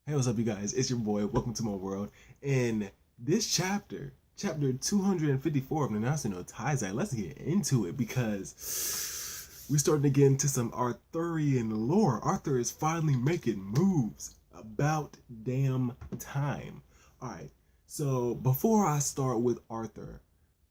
Hey, what's up, you guys? It's your boy. Welcome to my world. In this chapter, chapter 254 of Nanatsu no taizai, let's get into it because we're starting to get into some Arthurian lore. Arthur is finally making moves. About damn time. All right. So before I start with Arthur,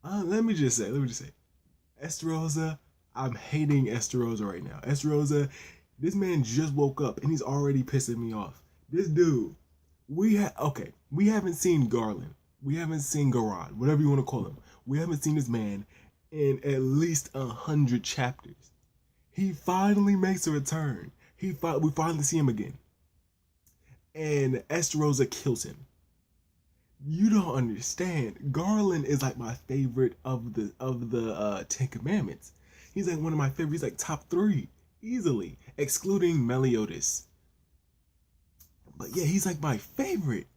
let me just say, Esterosa, I'm hating Esterosa right now. Esterosa, this man just woke up and he's already pissing me off. This dude, we haven't seen Garland. We haven't seen Garand, whatever you want to call him. We haven't seen this man in at least 100 chapters. He finally makes a return. We finally see him again. And Esterosa kills him. You don't understand. Garland is like my favorite of the Ten Commandments. He's like one of my favorites. He's like top 3 easily, excluding Meliodas. But yeah, he's like my favorite.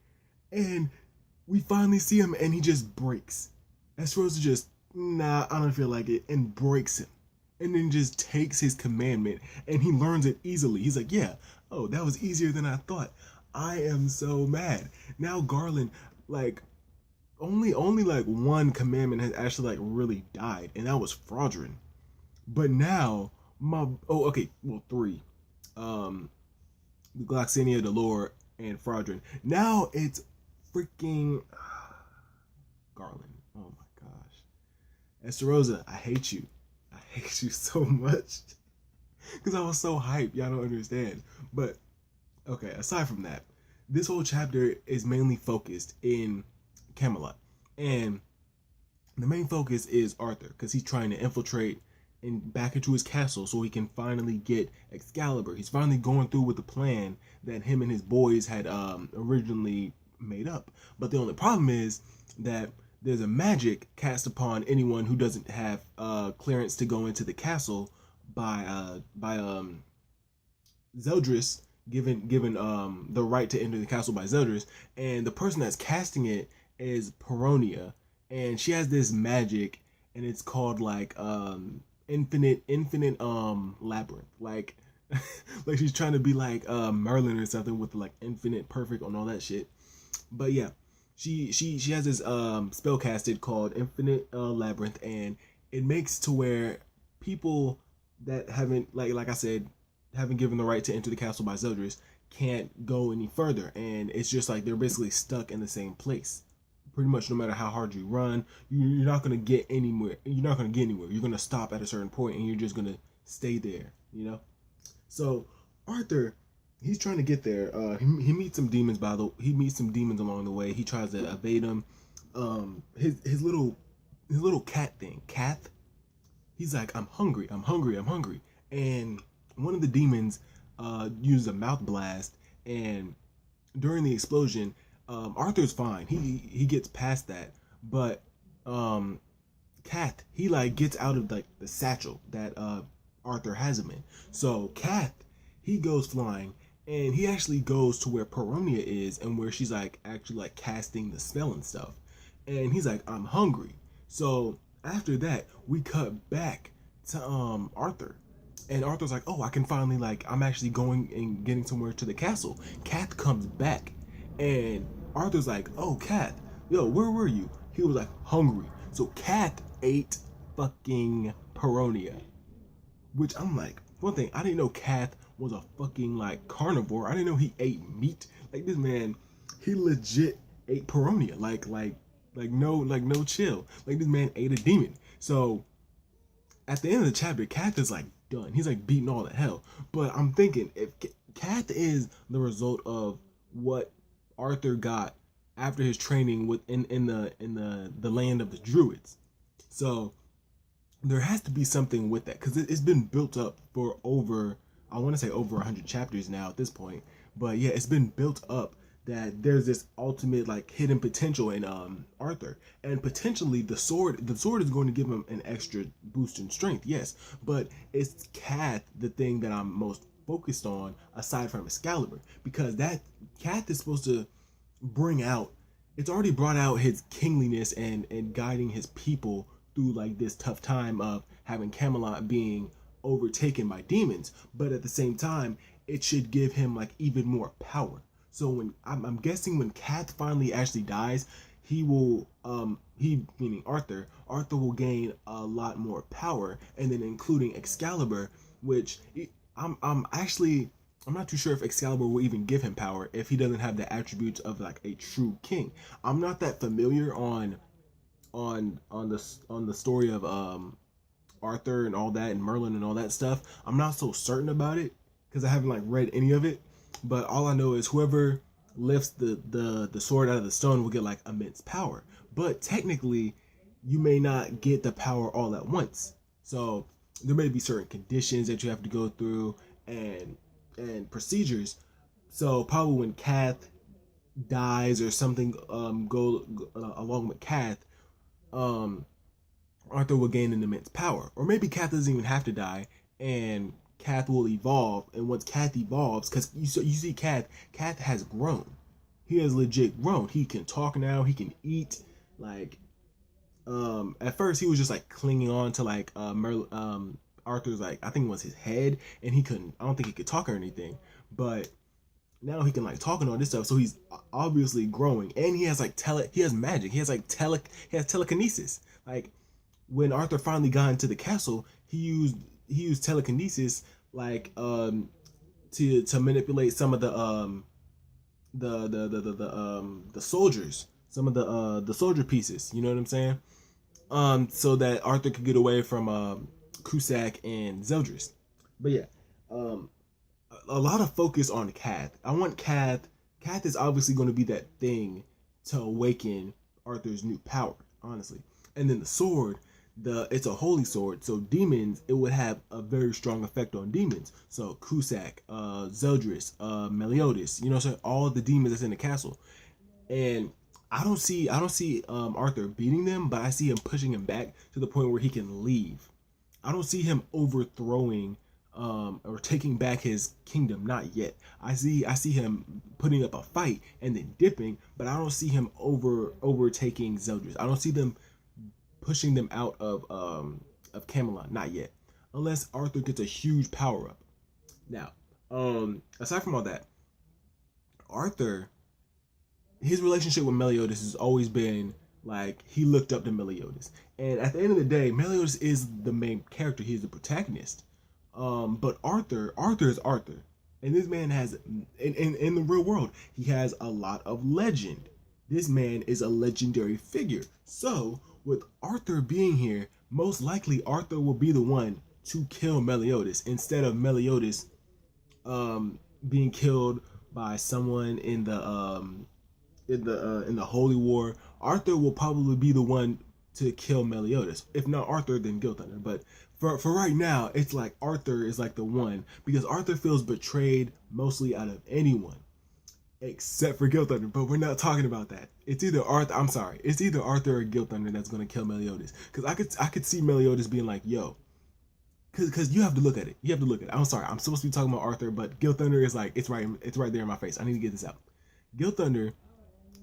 And we finally see him and he just breaks. Esterosa just, nah, I don't feel like it, and breaks him. And then just takes his commandment and he learns it easily. He's like, yeah, oh, that was easier than I thought. I am so mad. Now Garland, like, only like one commandment has actually like really died, and that was fraudulent. But now, 3. The Gloxinia, the Lore, and fraudulent. Now it's freaking Garland. Oh my gosh. Esterosa, I hate you. I hate you so much. Because I was so hyped. Y'all don't understand. But okay, aside from that, this whole chapter is mainly focused in Camelot. And the main focus is Arthur, because he's trying to infiltrate and back into his castle so he can finally get Excalibur. He's finally going through with the plan that him and his boys had originally made up. But the only problem is that there's a magic cast upon anyone who doesn't have clearance to go into the castle by Zeldris, given the right to enter the castle by Zeldris, and the person that's casting it is Peronia, and she has this magic, and it's called like infinite labyrinth, like like she's trying to be like Merlin or something with like infinite perfect and all that shit. But yeah, she has this spell casted called infinite labyrinth, and it makes to where people that haven't like I said haven't given the right to enter the castle by Zeldris can't go any further, and it's just like they're basically stuck in the same place. Pretty much no matter how hard you run, you're not gonna get anywhere. You're not gonna get anywhere. You're gonna stop at a certain point, and you're just gonna stay there. You know. So Arthur, he's trying to get there. He meets some demons he meets some demons along the way. He tries to evade them. His little cat thing, Kath. He's like, I'm hungry, and one of the demons uses a mouth blast, and during the explosion, Arthur's fine. He gets past that, but Kath, he like gets out of like the satchel that Arthur has him in. So Kath, he goes flying, and he actually goes to where Peronia is and where she's like actually like casting the spell and stuff. And he's like, I'm hungry. So after that, we cut back to Arthur. And Arthur's like, oh, I can finally, like, I'm actually going and getting somewhere to the castle. Kath comes back, and Arthur's like, oh, Kath, yo, where were you? He was like, hungry. So Kath ate fucking Peronia. Which I'm like, one thing, I didn't know Kath was a fucking, like, carnivore. I didn't know he ate meat. Like, this man, he legit ate Peronia. Like no chill. Like, this man ate a demon. So at the end of the chapter, Kath is like done. He's like beating all the hell. But I'm thinking, if Kath is the result of what Arthur got after his training in the land of the Druids, so there has to be something with that, because it's been built up for over, I want to say over 100 chapters now at this point. But yeah, it's been built up that there's this ultimate like hidden potential in Arthur, and potentially the sword is going to give him an extra boost in strength, yes, but it's Kath the thing that I'm most focused on aside from Excalibur, because that Kath is supposed to bring out, it's already brought out his kingliness and guiding his people through like this tough time of having Camelot being overtaken by demons, but at the same time it should give him like even more power. So when I'm guessing when Kath finally actually dies, he will he meaning Arthur will gain a lot more power, and then including Excalibur, which I'm not too sure if Excalibur will even give him power if he doesn't have the attributes of like a true king. I'm not that familiar on the story of Arthur and all that and Merlin and all that stuff. I'm not so certain about it because I haven't like read any of it. But all I know is whoever lifts the sword out of the stone will get like immense power. But technically, you may not get the power all at once. So there may be certain conditions that you have to go through and procedures. So probably when Kath dies or something go along with Kath, Arthur will gain an immense power. Or maybe Kath doesn't even have to die and Kath will evolve. And once Kath evolves, because you see Kath has grown. He has legit grown. He can talk now. He can eat. Like, at first he was just like clinging on to like Arthur's like I think it was his head, and he couldn't. I don't think he could talk or anything. But now he can like talk and all this stuff. So he's obviously growing, and he has like he has magic. He has like he has telekinesis. Like when Arthur finally got into the castle, he used telekinesis like to manipulate some of the soldiers, some of the soldier pieces, you know what I'm saying? So that Arthur could get away from Cusack and Zeldris. But yeah, a lot of focus on Kath. I want Kath. Kath is obviously going to be that thing to awaken Arthur's new power, honestly. And then the sword, it's a holy sword, so demons, it would have a very strong effect on demons. So Cusack, Zeldris, Meliodas, you know, so all the demons that's in the castle. And I don't see Arthur beating them, but I see him pushing him back to the point where he can leave. I don't see him overthrowing or taking back his kingdom, not yet. I see him putting up a fight and then dipping, but I don't see him overtaking Zeldris. I don't see them pushing them out of Camelot, not yet, unless Arthur gets a huge power up. Now, aside from all that, Arthur, his relationship with Meliodas has always been like he looked up to Meliodas, and at the end of the day, Meliodas is the main character. He's the protagonist. But Arthur is Arthur, and this man has in the real world, he has a lot of legend. This man is a legendary figure. So with Arthur being here, most likely Arthur will be the one to kill Meliodas instead of Meliodas being killed by someone in the Holy War. Arthur will probably be the one to kill Meliodas. If not Arthur, then Gilthunder. But for right now, it's like Arthur is like the one, because Arthur feels betrayed mostly out of anyone except for Gilthunder. But we're not talking about that. It's either Arthur. I'm sorry. It's either Arthur or Gilthunder that's gonna kill Meliodas. Because I could see Meliodas being like, yo. Because you have to look at it. You have to look at it. I'm sorry. I'm supposed to be talking about Arthur, but Gilthunder is like it's right there in my face. I need to get this out. Gilthunder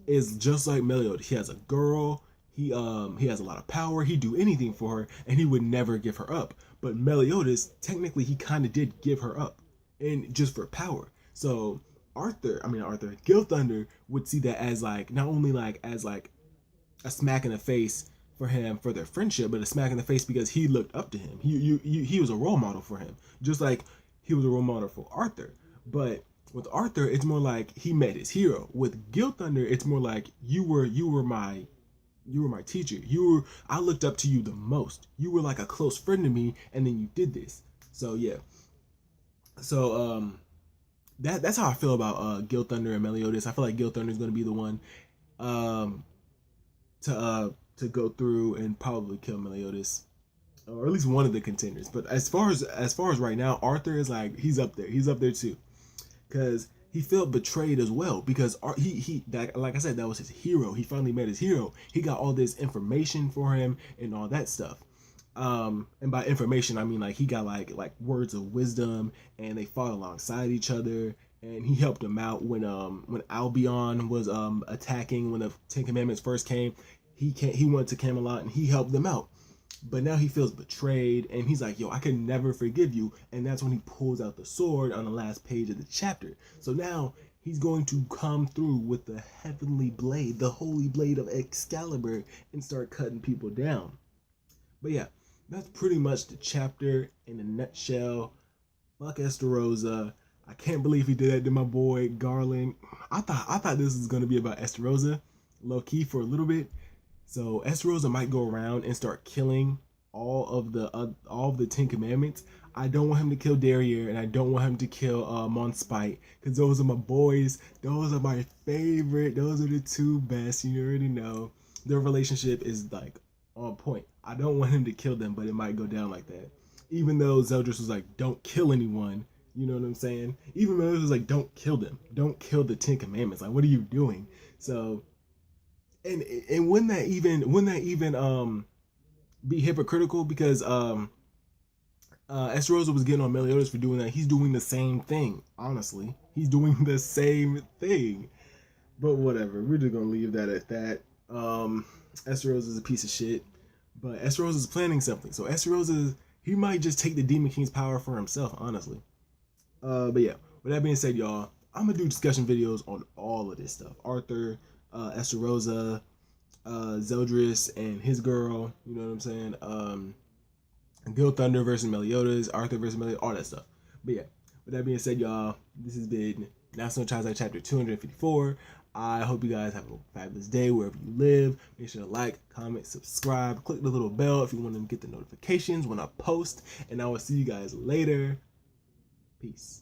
is just like Meliodas. He has a girl. He has a lot of power. He'd do anything for her, and he would never give her up. But Meliodas, technically, he kind of did give her up, and just for power. So Gilthunder would see that as like not only like as like a smack in the face for him for their friendship, but a smack in the face because he looked up to him. He was a role model for him, just like he was a role model for Arthur. But with Arthur, it's more like he met his hero. With Gilthunder, it's more like you were my teacher. I looked up to you the most. You were like a close friend to me, and then you did this. So yeah. So that's how I feel about Gilthunder and Meliodas. I feel like Gilthunder is going to be the one to go through and probably kill Meliodas, or at least one of the contenders. But as far as right now, Arthur is like he's up there. He's up there too, because he felt betrayed as well, because like I said, that was his hero. He finally met his hero. He got all this information for him and all that stuff. And by information, I mean like he got like words of wisdom, and they fought alongside each other, and he helped him out when Albion was attacking when the Ten Commandments first came. He went to Camelot and he helped them out. But now he feels betrayed, and he's like, yo, I can never forgive you. And that's when he pulls out the sword on the last page of the chapter. So now he's going to come through with the heavenly blade, the holy blade of Excalibur, and start cutting people down. But yeah, that's pretty much the chapter in a nutshell. Fuck Estarossa. I can't believe he did that to my boy Garland. I thought this was gonna be about Estarossa, low key, for a little bit. So Estarossa might go around and start killing all of the Ten Commandments. I don't want him to kill Derriere, and I don't want him to kill Monspite, because those are my boys. Those are my favorite. Those are the two best. You already know. Their relationship is like on point. I don't want him to kill them, but it might go down like that. Even though Zeldris was like, don't kill anyone. You know what I'm saying? Even though it was like, don't kill them. Don't kill the Ten Commandments. Like, what are you doing? So, and wouldn't that even be hypocritical? Because Estarossa was getting on Meliodas for doing that. He's doing the same thing, honestly. He's doing the same thing. But whatever. We're just gonna leave that at that. Estarossa is a piece of shit. But Estarossa is planning something. So Estarossa, he might just take the Demon King's power for himself, honestly. But yeah, with that being said, y'all, I'm gonna do discussion videos on all of this stuff. Arthur, Estarossa, Zeldris and his girl, you know what I'm saying? Gil Thunder versus Meliodas, Arthur versus Meliodas, all that stuff. But yeah, with that being said, y'all, this has been Nanatsu no Taizai chapter 254. I hope you guys have a fabulous day wherever you live. Make sure to like, comment, subscribe, click the little bell if you want to get the notifications when I post. And I will see you guys later. Peace.